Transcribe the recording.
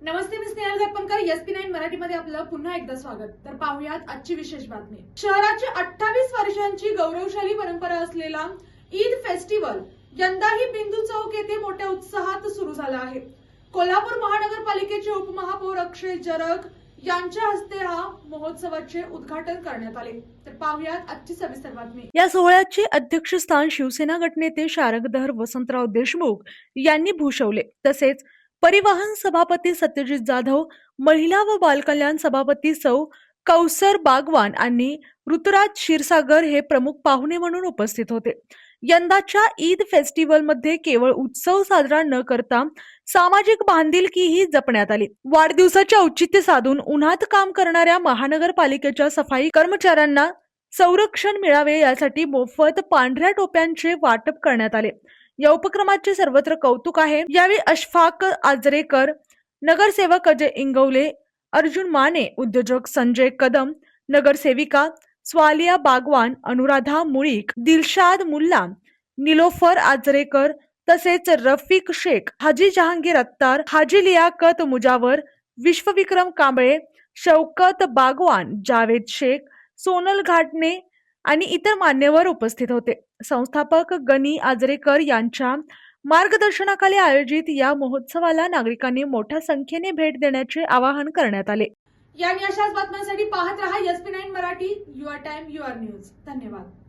नमस्ते, मी Snehal गप्पनकर. SP9 मराठीमध्ये आपलं पुन्हा एकदा स्वागत. तर पाहूयात आजची विशेष बातमी. शहराची 28 वर्षांची गौरवशाली परंपरा असलेला ईद फेस्टिवल यंदाही बिंदू चौक येथे मोठ्या उत्साहात सुरू झाला आहे. कोल्हापूर महानगरपालिकेचे उपमहापौर अक्षय जरग यांच्या हस्ते हा महोत्सवाचे उद्घाटन करण्यात आले. तर पाहूयात आजची सविस्तर बातमी. या सोहळ्याचे अध्यक्षस्थान शिवसेना गटनेते शारंगधर वसंतराव देशमुख यांनी भूषवले. तसेच परिवहन सभापती सत्यजित जाधव, महिला व बालकल्याण सभापती सौ कौसर बागवान आणि ऋतुराज क्षीरसागर हे प्रमुख पाहुणे म्हणून उपस्थित होते. यंदाच्या ईद फेस्टिवलमध्ये केवळ उत्सव साजरा न करता सामाजिक बांधिलकीही जपण्यात आली. वाढदिवसाचे औचित्य साधून उन्हात काम करणाऱ्या महानगरपालिकेच्या सफाई कर्मचाऱ्यांना संरक्षण मिळावे यासाठी मोफत पांढऱ्या टोप्यांचे वाटप करण्यात आले. या उपक्रमाचे सर्वत्र कौतुक आहे. यावेळी अशफाक आजरेकर, नगरसेवक अजय इंगवले, अर्जुन माने, उद्योजक संजय कदम, नगरसेविका स्वालिया बागवान, अनुराधा मुळीक, दिलशाद मुल्ला, निलोफर आजरेकर तसेच रफिक शेख, हाजी जहांगीर अत्तार, हाजी लियाकत मुजावर, विश्वविक्रम कांबळे, शौकत बागवान, जावेद शेख, सोनल घाटणे आणि इतर मान्यवर उपस्थित होते. संस्थापक गणी आजरेकर यांच्या मार्गदर्शनाखाली आयोजित या महोत्सवाला नागरिकांनी मोठ्या संख्येने भेट देण्याचे आवाहन करण्यात आले. आणि अशाच बातम्यांसाठी पाहत रहा SP9 Marathi. Your time your news. धन्यवाद.